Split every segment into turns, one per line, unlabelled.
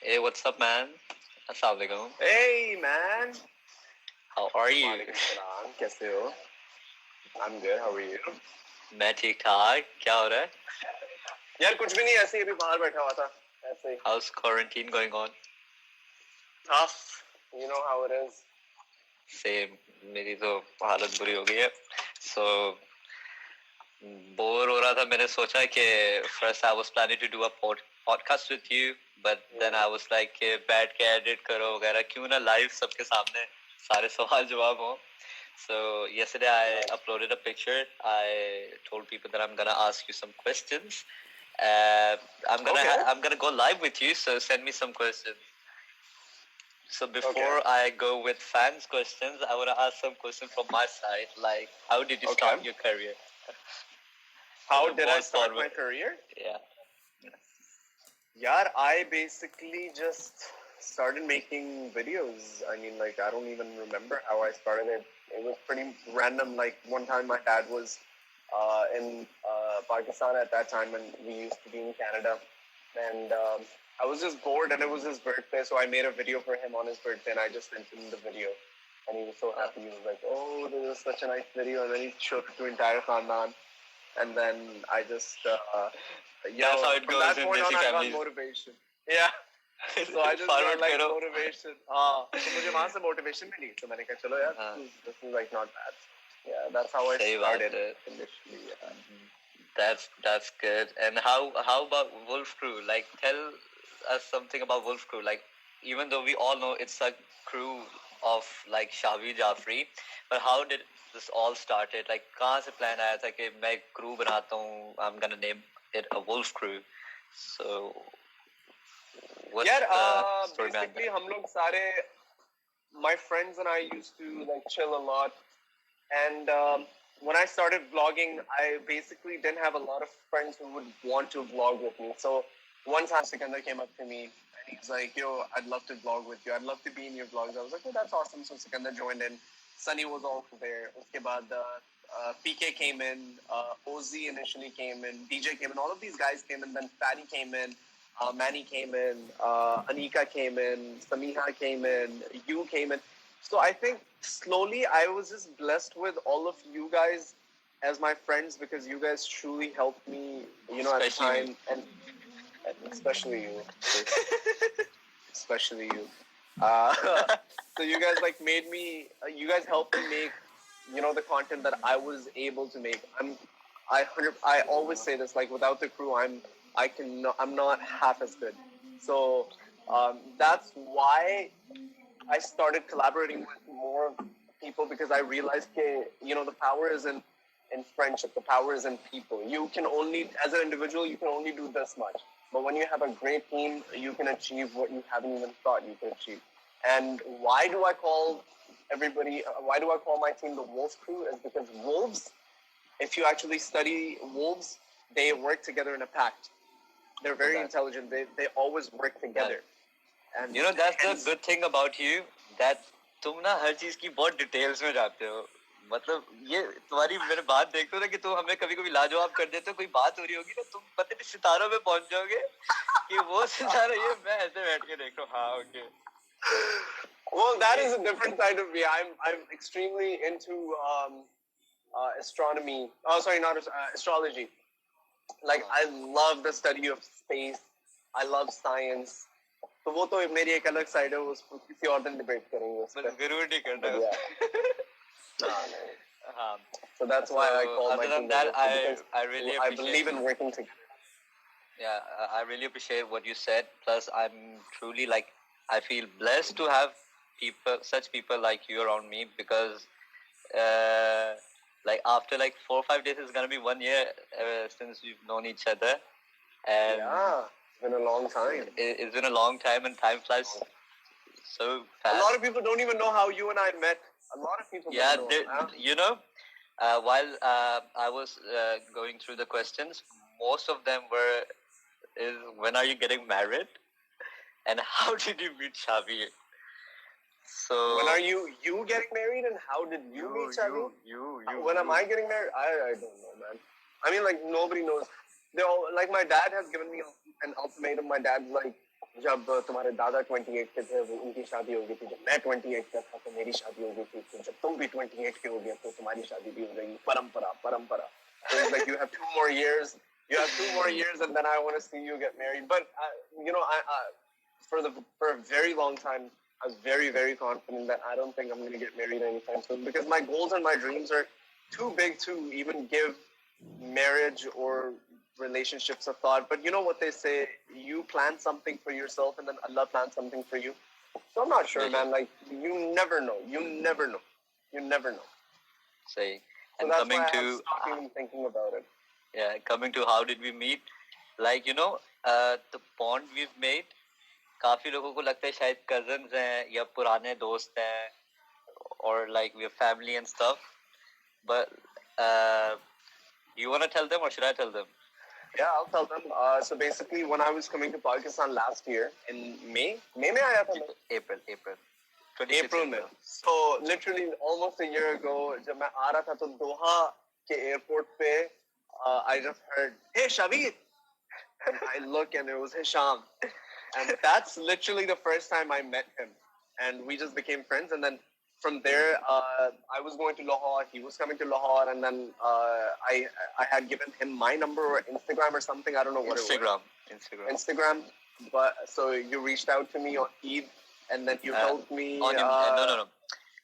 Hey, what's up, man? Assalamu alaikum.
Hey man.
How are you?
वालेकुम सलाम. कैसे हो? I'm good. How are you?
मैं ठीक ठाक. क्या हो रहा है?
यार कुछ भी नहीं, ऐसे ही अभी बाहर बैठा हुआ था. ऐसे ही.
How's quarantine going on?
Tough. You know how it is.
Same. मेरी तो हालत बुरी हो गई है. So बोर हो रहा था. मैंने सोचा कि first I was planning to do a podcast with you, but then I was like कि बैठ के edit करो वगैरह, क्यों ना live सबके सामने सारे सवाल जवाब हो. So yesterday I uploaded a picture. I told people that I'm gonna ask you some questions. I'm gonna go live with you. So send me some questions. So before I go with fans' questions, I wanna ask some questions from my side. Like, how did you start your career?
How did I start my career?
Yeah.
Yeah, I basically just started making videos. I mean, like, I don't even remember how I started it. It was pretty random. Like, one time my dad was in Pakistan at that time, and we used to be in Canada. And I was just bored, and it was his birthday, so I made a video for him on his birthday, and I just sent him the video. And he was so happy. He was like, oh, this is such a nice video. And then he showed it to entire Khandan. And then I just,
That's how it goes
from that
in
point on,
basic
I got
families.
motivation. Yeah. So I just got like motivation. So मुझे वहाँ से motivation मिली. So मैंने कहा चलो यार, this is like not bad. Yeah, that's how I started initially. Yeah.
That's good. And how about Wolf Crew? Like, tell us something about Wolf Crew. Like, even though we all know it's a crew of like Shahveer Jafry, but how did this all started? Like, कहाँ से plan आया था कि मैं crew बनाता हूँ? I'm gonna name it a Wolf Crew. So, what's the story behind
basically हम लोग सारे, my friends and I used to like chill a lot, and when I started vlogging, I basically didn't have a lot of friends who would want to vlog with me. So one time Sikandar came up to me and he's like, yo, I'd love to vlog with you. I'd love to be in your vlogs. I was like, oh, that's awesome. So Sikandar joined in. Sunny was also there. Uske baad, PK came in. OZ initially came in. DJ came in. All of these guys came in. Then Fatty came in. Manny came in. Anika came in. Samiha came in. You came in. So I think slowly I was just blessed with all of you guys as my friends, because you guys truly helped me, you know,
especially
at the time, and especially you. Especially you. So you guys like made me, you guys helped me make, you know, the content that I was able to make. I always say this, like, without the crew, I'm not half as good. So that's why I started collaborating with more people, because I realized that, you know, the power is in friendship. The power is in people. You can only, as an individual, you can only do this much. But when you have a great team, you can achieve what you haven't even thought you could achieve. And why do I call my team the Wolf Crew? Is because wolves, if you actually study wolves, they work together in a pack. They're very intelligent. They always work together. And
you know, that's the good thing about you, that तुम ना हर चीज की बहुत details में जाते हो. मतलब ये तुम्हारी मैंने बात देखते हो ना कि तुम हमें कभी कभी लाजवाब कर देते हो. कोई बात हो रही होगी ना, तुम पता नहीं सितारों में पहुंच जाओगे कि वो सितारा ये, मैं ऐसे बैठ के देख रहा हूँ. हाँ, okay.
Well, that is a different side of me. I'm extremely into astronomy. Oh, sorry, not astrology. Like, I love the study of space. I love science. तो वो तो मेरी एक अलग साइड है, उसको किसी और दिन डिबेट करेंगे उस पर.
जरूर नहीं करना. हाँ.
So that's why I call my team.
That I really appreciate.
I believe in working together.
Yeah, I really appreciate what you said. Plus, I'm truly like, I feel blessed to have such people like you around me, because like after like 4 or 5 days, it's gonna be 1 year since we've known each other. And
yeah, it's been a long time.
It's been a long time, and time flies so fast.
A lot of people don't even know how you and I met. A lot of people don't know.
You know, while I was going through the questions, most of them were, when are you getting married? And how did you meet Shahveer? So
when are you getting married, and how did you meet Shahveer? When am I getting married? I don't know, man. I mean, like, nobody knows. They all, like, my dad has given me an ultimatum. My dad's like, जब तुम्हारे दादा 28 के थे, वो उनकी शादी हो गई थी, जब मैं 28 का था तो मेरी शादी हो गई थी, तो जब तुम भी 28 के हो गए तो तुम्हारी शादी भी हो गई. परंपरा परंपरा. So it's like you have 2 more years. You have 2 more years, and then I want to see you get married. But I for a very long time, I was very, very confident that I don't think I'm going to get married anytime soon because my goals and my dreams are too big to even give marriage or relationships a thought. But you know what they say: you plan something for yourself, and then Allah plans something for you. So I'm not sure, man. Like you never know. You never know. You never know.
Say,
So
and
that's why I have stopped even thinking about it.
yeah, coming to how did we meet? Like the bond we've made. काफी लोगों को लगता है शायद cousins हैं या पुराने दोस्त हैं, or like we're family and stuff. But you wanna tell them or should I tell them?
Yeah, I'll tell them. So basically, when I was coming to Pakistan last year in May में आया था मैं.
April.
April में. So literally almost a year ago, जब मैं आ रहा था तो दोहा के airport पे, I just heard, "Hey, Shahveer," and I look and it was Hisham, and that's literally the first time I met him, and we just became friends, and then. From there, I was going to Lahore. He was coming to Lahore, and then I had given him my number or Instagram or something. I don't know what it was. Instagram. But so you reached out to me on Eid, and then you helped me.
No.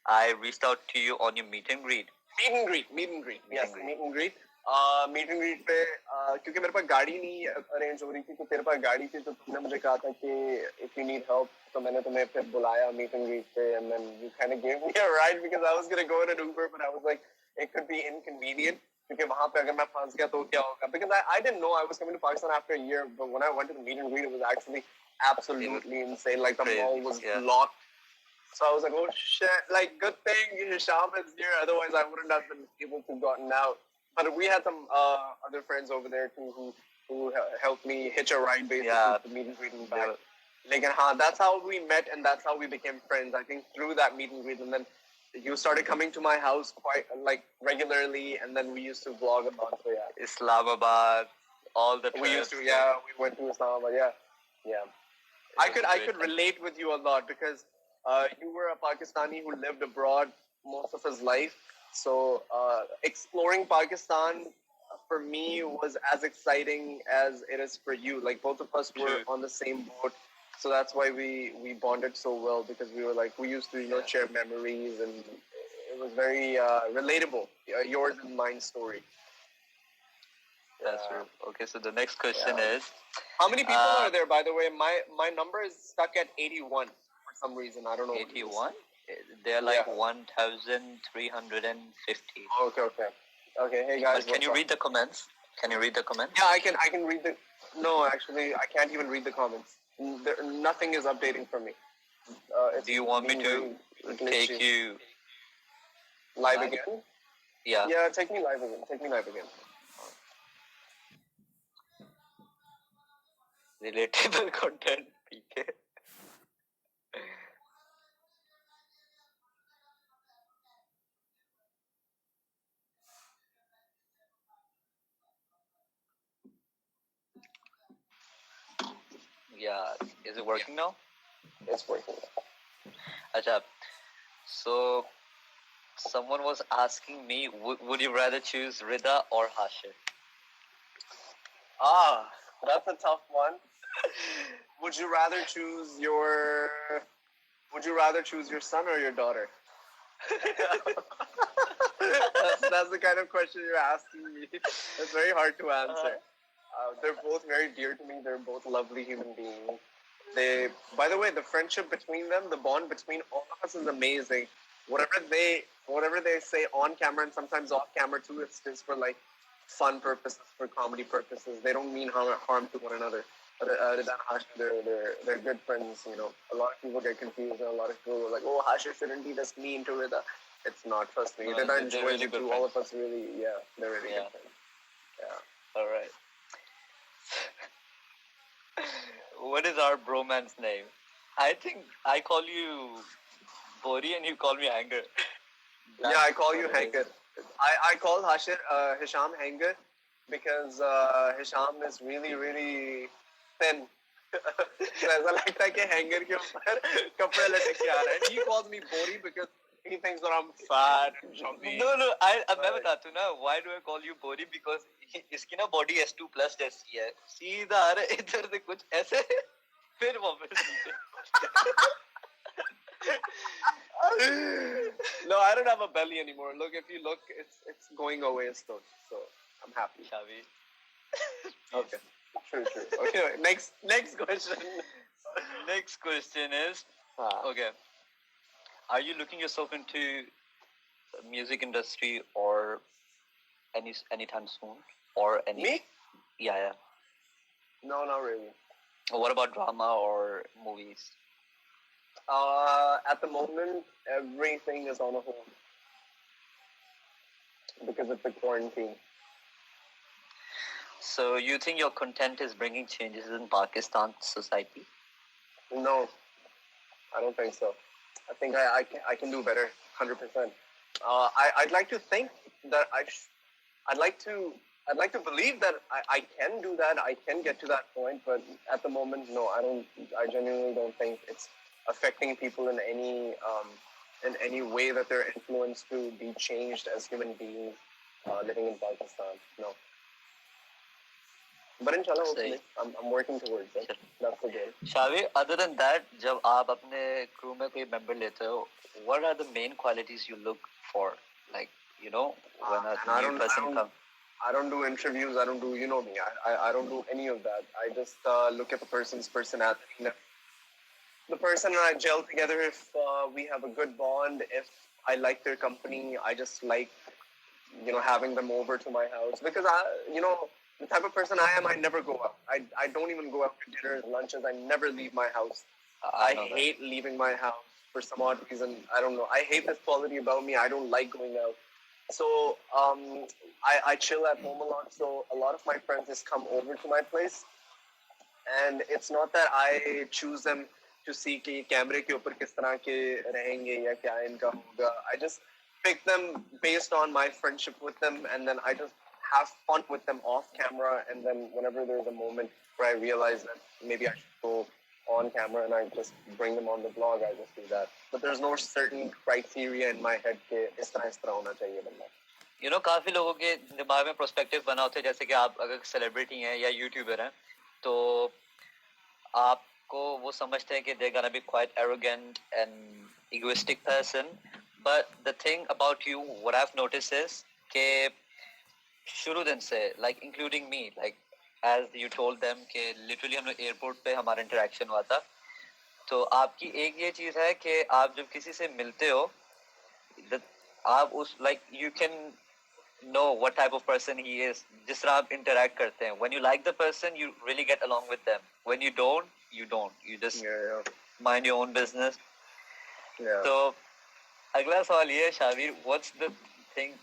I reached out to you on your meet and greet.
Meet and greet. Yes, meet and greet. Meet and greet पे क्योंकि मेरे पास गाड़ी नहीं arrange हो रही थी, तो तेरे पास गाड़ी थी, तो तुमने मुझे कहा था कि इफ यू नीड हेल्प, तो मैंने तुम्हें फिर बुलाया मीट एंड ग्रीट पे, and then you kind of give me a ride because I was gonna go in an Uber, but I was like it could be inconvenient क्योंकि वहां पे अगर मैं फंस गया तो क्या होगा, because I didn't know I was coming to Pakistan after a year, but when I went to the meet and greet it was actually absolutely insane. Like the mall was locked. So I was like, oh shit, like good thing Hisham is here, otherwise I wouldn't have been able to gotten out. But we had some other friends over there too who helped me hitch a ride basically to meet and greet and back. Like, that's how we met and that's how we became friends. I think through that meet and greet, and then you started coming to my house quite like regularly, and then we used to vlog a lot. So yeah,
Islamabad, all the trips.
We used to, we went to Islamabad. Yeah. I could relate with you a lot because you were a Pakistani who lived abroad most of his life. So exploring Pakistan for me was as exciting as it is for you. Like both of us were on the same boat, so that's why we bonded so well because we were like we used to share memories, and it was very relatable. Yours and mine story.
That's true. Okay, so the next question is,
how many people are there? By the way, my number is stuck at 81 for some reason. I don't know.
81? They're like 1,350.
Okay. Hey guys,
but can you read the comments?
Yeah, I can read the. No, actually, I can't even read the comments. Nothing is updating for me.
Do you want me to take you
live again?
Yeah.
Yeah, take me live again.
Relatable content, PK. Yeah, is it working now?
It's working.
Achha, so someone was asking me, would you rather choose Rida or Hashir?
That's a tough one. Would you rather choose your son or your daughter? that's the kind of question you're asking me. It's very hard to answer. They're both very dear to me. They're both lovely human beings. By the way, the friendship between them, the bond between all of us is amazing. Whatever they say on camera and sometimes off camera too, it's just for like fun purposes, for comedy purposes. They don't mean harm to one another. Rida and Hashir, they're good friends. A lot of people get confused, and a lot of people are like, "Oh, Hashir shouldn't be this mean to Rida." It's not. Trust me. Rida enjoys really it too. All of us really, they're really good friends. Yeah.
All right. What is our bromance name? I think I call you Bori and you call me Hanger.
I call you Hanger. I call Hisham Hanger because Hisham is really, really thin. तो ऐसा लगता है कि hanger के ऊपर कपड़े लटक के आ रहा है. And he calls me body because he thinks that I'm fat and chubby.
No, अब मैं बताता हूँ ना. Why do I call you body? Because इसकी ना body S2+ जैसी है. सीधा आ रहा है इधर से कुछ ऐसे. फिर वापस नीचे.
No, I don't have a belly anymore. Look, if you look, it's going away still. So I'm happy.
Shahveer.
Okay. True. Okay, next question.
Next question is, okay, are you looking yourself into the music industry or anytime soon? Or any?
Me?
Yeah.
No, not really.
What about drama or movies?
At the moment, everything is on a hold because of the quarantine.
So you think your content is bringing changes in Pakistan society?
No, I don't think so. I think I can do better, 100%. I'd like to think that I'd like to believe that I can do that. I can get to that point, but at the moment, no, I don't. I genuinely don't think it's affecting people in any way that they're influenced to be changed as human beings living in Pakistan. No. But inshallah, hopefully, I'm working towards it. That's the goal.
Shahveer, other than that, जब आप अपने crew में कोई member लेते हो, what are the main qualities you look for? Like, you know, when a new person comes.
I don't do interviews. I don't do, you know me. I don't do any of that. I just look at the person's personality. The person and I gel together if we have a good bond. If I like their company, I just like, having them over to my house. Because, the type of person I am, I never go out. I don't even go out for dinners, lunches. I never leave my house. I hate leaving my house for some odd reason. I don't know. I hate this quality about me. I don't like going out. So I chill at home a lot. So a lot of my friends just come over to my place. And it's not that I choose them to see कि कैमरे के ऊपर किस तरह के रहेंगे या क्या इनका होगा. I just pick them based on my friendship with them, and then I just have fun with them off camera. And then whenever there's a moment where I realize that maybe I should go on camera and I just bring them on the vlog, I just do that. But there's no certain criteria in my head कि इस तरह होना चाहिए बंदा.
You know, काफी लोगों के दिमाग में प्रोस्पेक्टिव बना होता है, जैसे कि आप अगर सेलिब्रिटी हैं या यूट्यूबर हैं तो आपको वो समझते हैं कि they're gonna be quite arrogant and egoistic person. But the thing about you, what I've noticed is कि शुरू दिन से, like including me, like as you told them कि literally हम लोग एयरपोर्ट पे हमारा इंटरेक्शन हुआ था, तो आपकी एक ये चीज है कि आप जब किसी से मिलते हो, आप उस like you can know what type of person he is जिस तरह आप interact करते हैं. When you like the person, you really get along with them. When you don't, you don't. You just mind your own business.
Yeah.
So अगला सवाल ये है, Shavir, what's the thing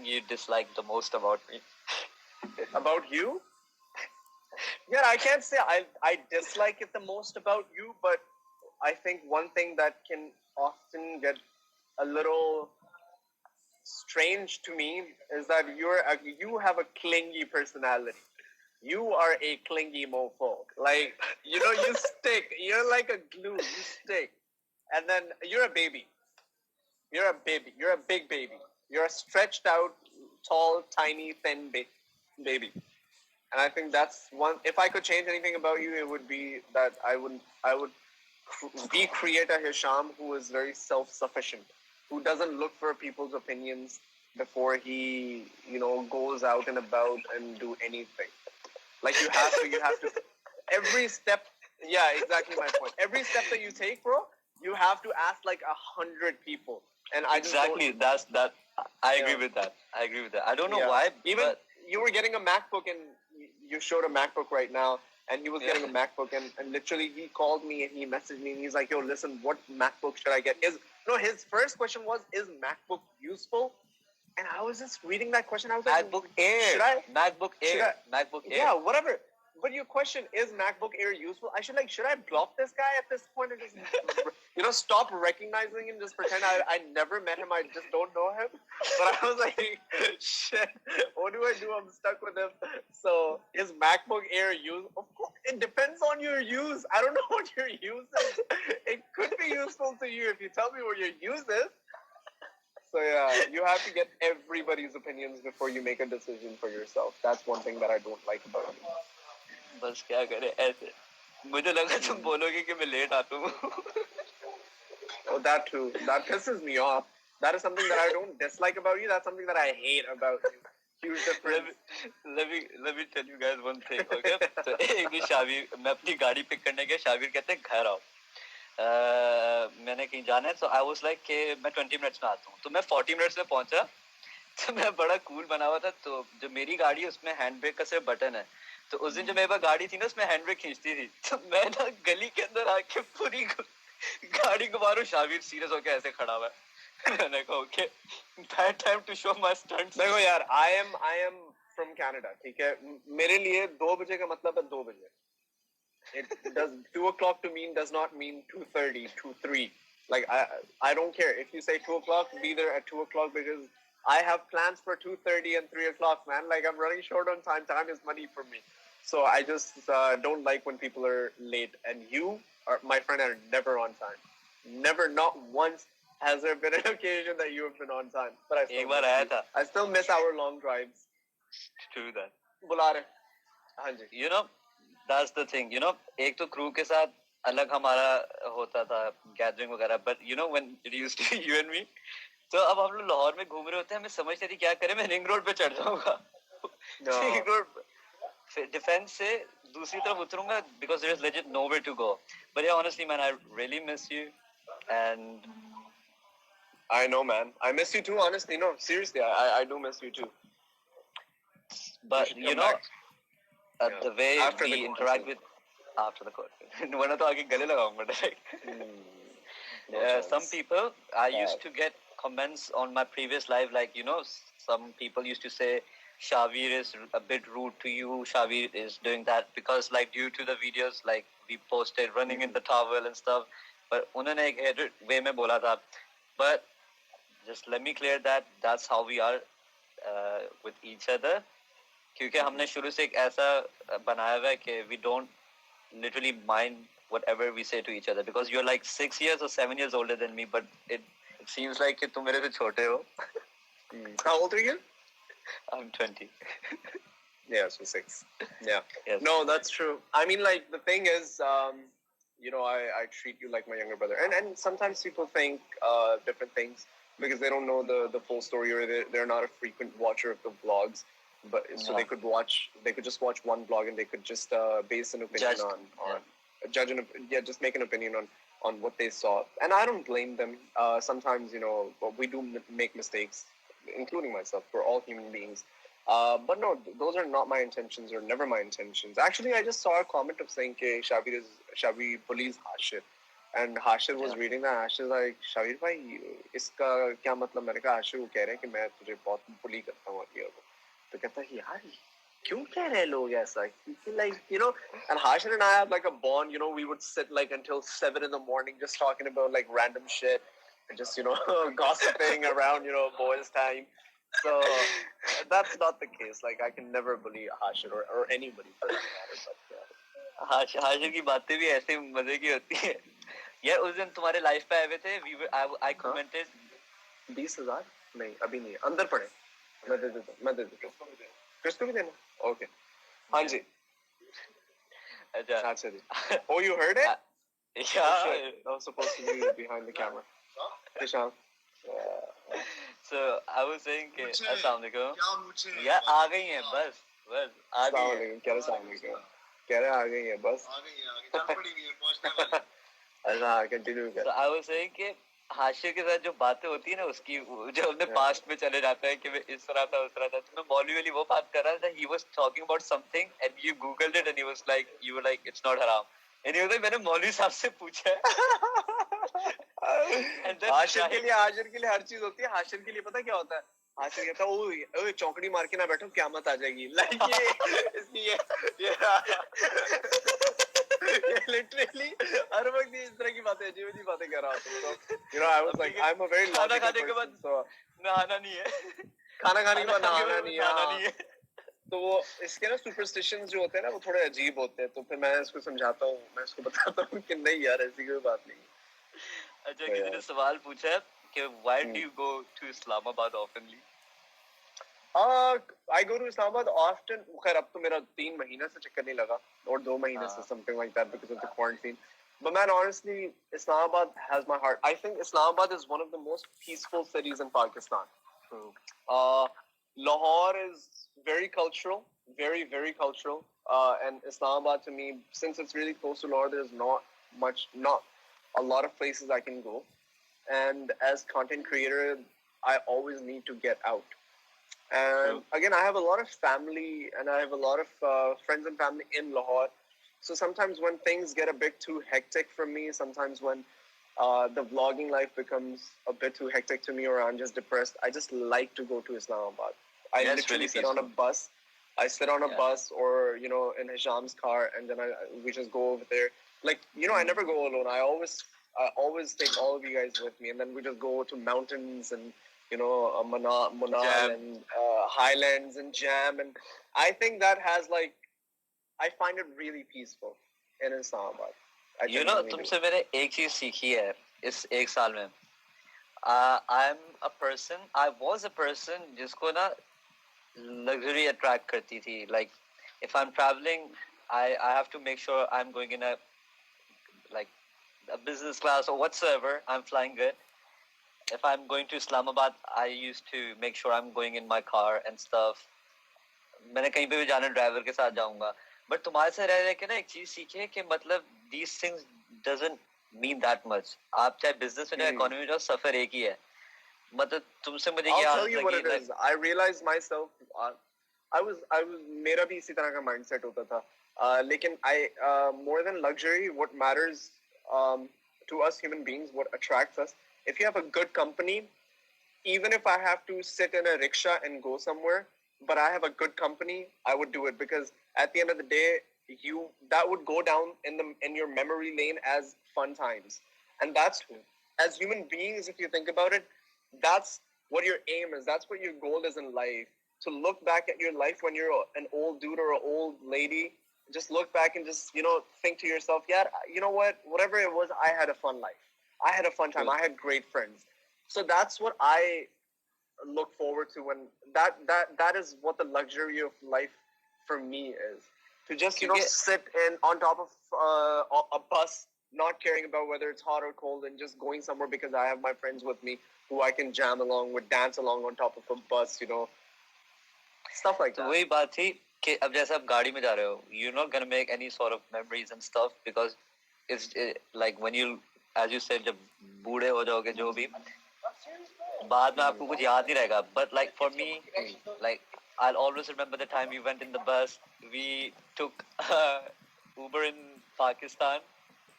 you dislike the most about me?
About you? Yeah, I can't say I dislike it the most about you, but I think one thing that can often get a little strange to me is that you have a clingy personality. You are a clingy mofo. Like, you stick. You're like a glue. You stick. And then you're a baby. You're a baby. You're a big baby. You're a stretched out, tall, tiny, thin baby. And I think that's one. If I could change anything about you, it would be that I would recreate a Hisham who is very self-sufficient, who doesn't look for people's opinions before he, goes out and about and do anything. Like you have to, every step. Yeah, exactly my point. Every step that you take, bro, you have to ask like 100 people. And I
exactly that's that. I agree with that. I don't know why.
Even you were getting a MacBook and you showed a MacBook right now, and he was getting a MacBook, and literally he called me and he messaged me and he's like, "Yo, listen, what MacBook should I get?" His first question was, "Is MacBook useful?" And I was just reading that question. I was like,
MacBook Air.
Should I?
MacBook Air. MacBook Air.
Yeah, whatever. But your question is MacBook Air useful? Should I block this guy at this point and just stop recognizing him, just pretend I never met him, I just don't know him. But I was like, shit, what do I do? I'm stuck with him. So is MacBook Air useful? Of course, it depends on your use. I don't know what your use is. It could be useful to you if you tell me what your use is. So yeah, you have to get everybody's opinions before you make a decision for yourself. That's one thing that I don't like about you.
बस क्या करे ऐसे मुझे लगा तुम बोलोगे कि मैं लेट आता हूँ
Oh, that too. That pisses me off. That is something that I don't dislike about you. That's something that I hate about you. Huge difference.
let me tell you guys one thing, okay? So एक दिन शावीर मैं अपनी गाड़ी pick करने गया शावीर कहते हैं घर आओ मैंने कहीं जाना है तो आई वाज लाइक कि मैं 20 मिनट्स में आता हूँ तो मैं 40 मिनट्स में पहुंचा तो मैं बड़ा कूल बना हुआ था तो जो मेरी गाड़ी है उसमें हैंड ब्रेक का सिर्फ बटन है तो उस दिन जो मेरे पास गाड़ी थी ना उसमें हैंड ब्रेक खींचती थी तो मैं ना गली के अंदर आके पूरी गाड़ी घुमा रहा हूँ शावीर सीरियस होकर ऐसे खड़ा हुआ है मैंने कहा okay bad time to show my stunts
देखो यार आई एम फ्रॉम कनाडा ठीक है मेरे लिए 2 बजे का मतलब है 2 बजे it does 2 o'clock to me does not mean 2:30 2:03 like I don't care if you say 2 o'clock be there at 2 o'clock because I have plans for 2:30 and 3 o'clock man like I'm running short on time is money for me so I just don't like when people are late and you or my friend are never on time never not once has there been an occasion that you have been on time but I still miss our long drives
true that
बुला रहे हाँ जी
you know that's the thing you know एक तो crew के साथ अलग हमारा होता था गैदरिंग वगैरह but you know when it used to be you and me तो अब हम लोग लाहौर में घूम रहे होते हैं हमें समझ नहीं आती क्या करें मैं रिंग रोड पे चढ़ जाऊंगा रिंग रोड डिफेंस से दूसरी तरफ उतरूंगा because there is legit nowhere to go but yeah honestly man I really miss you and
I know man I miss you too honestly no seriously I do miss you too
but you know the way
after
we interact with after the court वरना तो आगे गले लगाऊंगा direct some people I used to get comments on my previous life like you know some people used to say Shahveer is a bit rude to you Shahveer is doing that because like due to the videos like we posted running in the towel and stuff but उन्होंने एक edit way में बोला था but just let me clear that that's how we are with each other क्योंकि हमने शुरू से एक ऐसा बनाया हुआ है कि we don't literally mind whatever we say to each other because you're like 6 years or 7 years older than me but it seems like कि तुम मेरे से छोटे हो
How old are you?
I'm 20
yeah so 6 yeah
yes.
No that's true I mean like the thing is you know I treat you like my younger brother and sometimes people think different things because they don't know the full story or they're not a frequent watcher of the vlogs but so they could just watch one vlog and they could just base an opinion just make an opinion on what they saw and I don't blame them sometimes you know we do make mistakes including myself we're all human beings but no those are not my intentions or never my intentions actually I just saw a comment of saying ke Shahveer bullies Hashir and Hashir was reading that Hashir like Shahveer bhai iska kya matlab मैंने कहा Hashir वो कह रहे हैं कि मैं तुझे बहुत bully करता हूँ और ये वो तो कहता है यार क्यों कह रहे लोग ऐसा like you know and Hashir and I have like a bond you know we would sit like until 7 in the morning just talking about like random shit and just you know gossiping around you know boys time so that's not the case like I can never bully Hashir or anybody for that matter but yeah
Hashir की बातें भी ऐसे मजे की होती है यार उस दिन तुम्हारे लाइफ पे आए हुए थे I commented
20,000 नहीं अभी नहीं अंदर पड़े मैं दे देता हूँ किसको भी देना ओके हाँ जी अच्छा जी oh you heard it
yeah
I was supposed to be behind the camera Ishan
so I was saying कि अस्सलाम वालेकुम यार आ गई हैं बस आ गई हैं
कह रहे आ गई हैं बस अच्छा कंटिन्यू कर
so I was saying कि हाशिर के साथ जो बातें होती है ना उसकी जो अपने पास्ट में चले जाता है कि मैं इस तरह था उस तरह था तो मैं मौलवी वाली वो बात कर रहा था he was talking about something and you googled it and you were like it's not haram and he was like मैंने मौलवी साहब से पूछा है
हाशिर के लिए हर चीज होती है हाशिर के लिए पता क्या होता है आशिफ कहता ओए ओए चौकड़ी मार के ना बैठो क़यामत आ जाएगी लाइक ये लिटरली हर वक्त ये इस तरह की बातें अजीब अजीब बातें कर रहा होता हूँ so I was like I'm a very logical person so
नहाना नहीं है
खाना खाने के बाद नहाना नहीं
नहीं
है तो वो इसके ना सुपरस्टिशंस जो होते हैं ना वो थोड़े अजीब होते हैं तो फिर मैं इसको समझाता हूँ मैं इसको बताता हूँ कि नहीं यार ऐसी कोई बात नहीं
अच्छा किसी ने सवाल पूछा है कि why do you go to Islamabad oftenly
I go to Islamabad often खैर अब तो मेरा 3 महीने से चक्कर नहीं लगा और 2 महीने से something like that because of the quarantine but man honestly Islamabad has my heart I think Islamabad is one of the most peaceful cities in Pakistan
true
Lahore is very cultural very very cultural and Islamabad to me since it's really close to Lahore there's not a lot of places I can go and as content creator I always need to get out and again, I have a lot of family and I have a lot of friends and family in Lahore. So sometimes when things get a bit too hectic for me, sometimes when the vlogging life becomes a bit too hectic to me or I'm just depressed, I just like to go to Islamabad. I literally sit on a bus. I sit on a bus or, in Hisham's car and then we just go over there. Like, I never go alone. I always take all of you guys with me and then we just go to mountains and Manal and Highlands and Jam and I think that has I find it really peaceful in Islamabad.
तुमसे मैंने एक चीज सीखी है इस एक साल में I was a person जिसको ना luxury attract करती थी like if I'm traveling I have to make sure I'm going in a business class or whatsoever I'm flying good if I'm going to Islamabad, I used to make sure I'm going in my car and stuff. मैंने कहीं पे भी जाना driver के साथ जाऊंगा. But तुम्हारे से रह के ना एक चीज सीखे कि मतलब these things doesn't mean that much. आप चाहे business में चाहे economy में जाओ सफर एक ही है. मतलब तुमसे मुझे ये
I'll tell you what it is. I realized myself. I was मेरा भी इसी तरह का mindset होता था. लेकिन more than luxury, what matters to us human beings, what attracts us. If you have a good company, even if I have to sit in a rickshaw and go somewhere, but I have a good company, I would do it because at the end of the day, that would go down in your memory lane as fun times, and that's as human beings, if you think about it, that's what your aim is. That's what your goal is in life. To look back at your life when you're an old dude or an old lady, just look back and just think to yourself, yeah, you know what, whatever it was, I had a fun life. I had a fun time. I had great friends. So that's what I look forward to when that is what the luxury of life for me is. To just sit on top of a bus, not caring about whether it's hot or cold, and just going somewhere because I have my friends with me who I can jam along with, dance along on top of a bus, stuff like that.
तो वही बात थी कि अब जैसे आप गाड़ी में जा रहे हो, you're not gonna make any sort of memories and stuff because it's like when you as you said जब बूढ़े हो जाओगे जो भी बाद में आपको कुछ याद नहीं रहेगा but like for me like I'll always remember the time we went in the bus we took Uber in Pakistan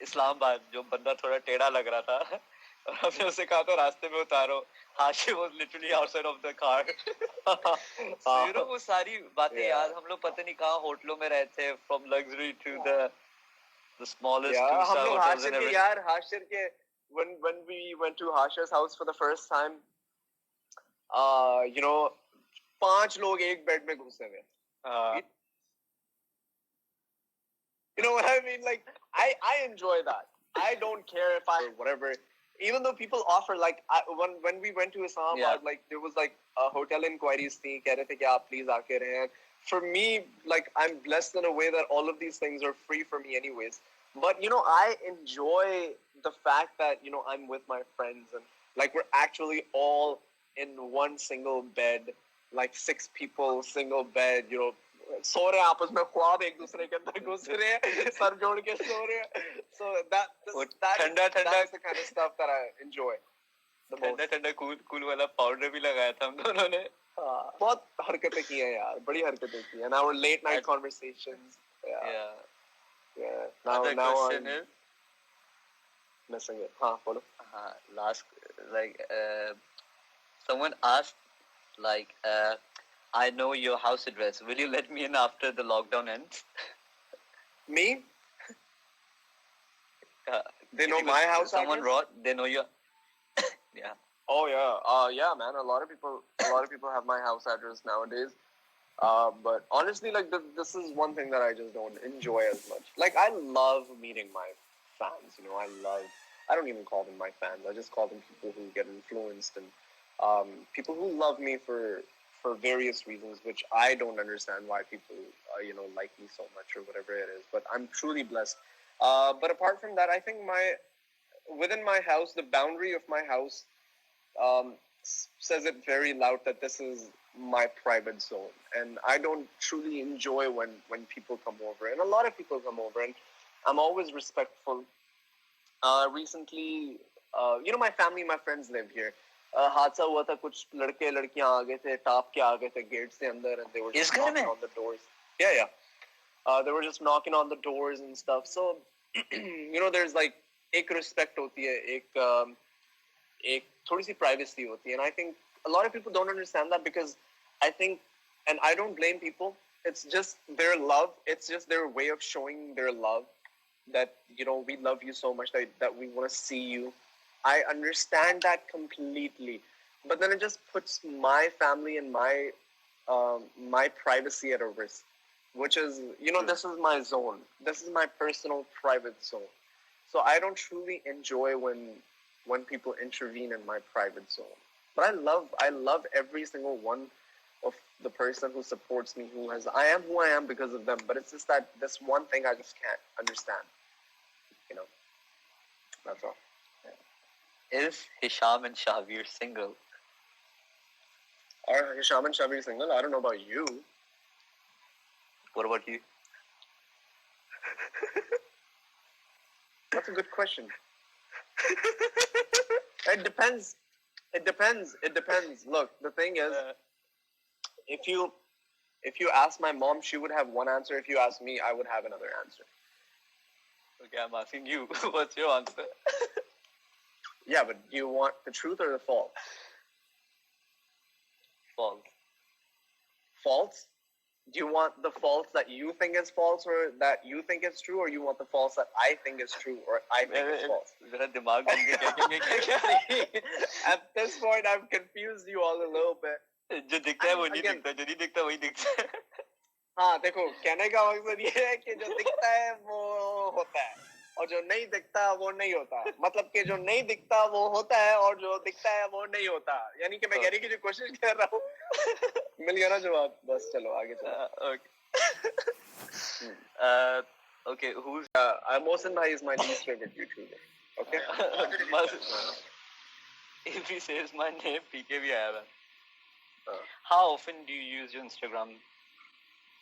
Islamabad जो बंदा थोड़ा टेढ़ा लग रहा था और हमने उसे कहा था रास्ते में उतारो Hashi was literally outside of the car so वो सारी बातें याद हम लोग पता नहीं कहाँ होटलों में रहते from luxury to the smallest two-star hotels and everything.
Hashir ke when we went to Hashir's house for the first time, 5 लोग एक बेड में घुसे हुए. You know what I mean? Like I enjoy that. I don't care if I whatever. Even though people offer when we went to Islamabad, like there was like a hotel inquiries thing. कह रहे थे कि आप please आके रहें. For me, like I'm blessed in a way that all of these things are free for me anyways. But I enjoy the fact that I'm with my friends and like we're actually all in one single bed, like 6 people, single bed. सो रहे हैं आपस में ख्वाब एक दूसरे के अंदर घुस रहे हैं सर जोड़ के सो रहे हैं. So that's the kind of stuff that I enjoy the most.
ठंडा कूल वाला पाउडर भी लगाया था हम दोनों ने.
बहुत हरकतें की हैं यार, बड़ी हरकतें की हैं. And our late night conversations. Yeah. Now
question is
missing it. हाँ बोलो.
last someone asked like, I know your house address. Will you let me in after the lockdown ends?
Me?
Uh,
They
if
know
you
my
could-
house
Someone
address?
wrote. They know your. Yeah.
Oh yeah, yeah, man. A lot of people have my house address nowadays. But honestly, like this is one thing that I just don't enjoy as much. Like I love meeting my fans. You know, I don't even call them my fans. I just call them people who get influenced and people who love me for various reasons, which I don't understand why people like me so much or whatever it is. But I'm truly blessed. But apart from that, I think within my house, the boundary of my house says it very loud that this is my private zone, and I don't truly enjoy when people come over, and a lot of people come over, and I'm always respectful. Recently, my family, my friends live here. हादसा हुआ था कुछ लड़के लड़कियां आ गए थे top के आ गए थे गेट से अंदर and they were just knocking on the doors. Yeah. They were just knocking on the doors and stuff. So, there's like एक respect होती है, एक थोड़ी सी privacy होती है, and I think a lot of people don't understand that because I think, and I don't blame people. It's just their love. It's just their way of showing their love. That we love you so much that we want to see you. I understand that completely, but then it just puts my family and my privacy at a risk, which is this is my zone. This is my personal private zone. So I don't truly enjoy when people intervene in my private zone. But I love every single one of the person who supports me, I am who I am because of them. But it's just that this one thing I just can't understand. That's all.
Is Hisham and Shahveer single?
Are Hisham and Shahveer single? I don't know about you.
What about you?
That's a good question. It depends. Look, the thing is, if you ask my mom, she would have one answer. If you ask me, I would have another answer.
Okay, I'm asking you. What's your answer?
Yeah, but do you want the truth or the false?
False.
False? Do you want the false that you think is false or that you think is true, or you want the false that I think is true or I think is false? At this point, I've confused you all a little bit.
जो दिखता है वो नहीं दिखता, जो नहीं दिखता वही दिखता है.
हाँ देखो, कहने का मकसद ये है कि जो दिखता है वो होता है और जो नहीं दिखता वो नहीं होता. मतलब कि जो नहीं दिखता वो होता है और जो दिखता है वो नहीं होता. यानी कि मैं कहने की जो कोशिश कर रहा हूँ मिल गया ना जवाब. बस चलो आगे चलो.
Okay, who's
Mohsin bhai is my least favorite YouTuber. Okay.
If he says my name, PK bhi aaya tha. How often do you use your Instagram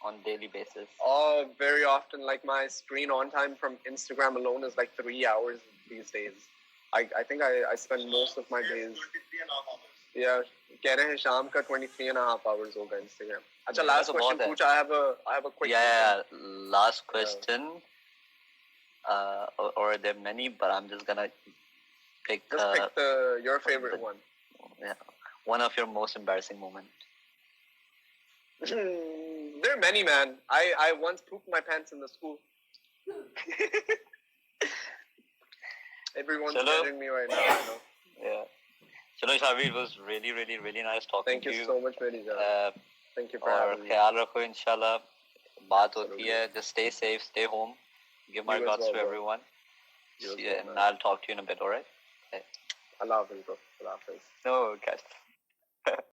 on daily basis?
Oh, very often. Like my screen on time from Instagram alone is like 3 hours these days. I think I spend most of my days.
23 and a half hours.
Yeah, कह रहे हैं शाम का 23 and a half hours होगा Instagram. अच्छा, last question पूछ. I have a quick.
Yeah. Last question. Or there are many, but I'm just gonna pick.
Just pick your favorite one.
Yeah, one of your most embarrassing moments.
There are many, man. I once pooped my pants in the school. Everyone's judging me right now. I know.
Yeah. Chalo, Shahveer, it was really, really, really nice talking to you.
Thank you so much, Medija. Thank you for having me.
ख्याल रखो इंशाल्लाह. बात होती है. Just stay safe, stay home. Give my regards to everyone. And I'll talk to you in a bit, alright?
Allah Hafiz, bro. Allah Hafiz.
No, guys.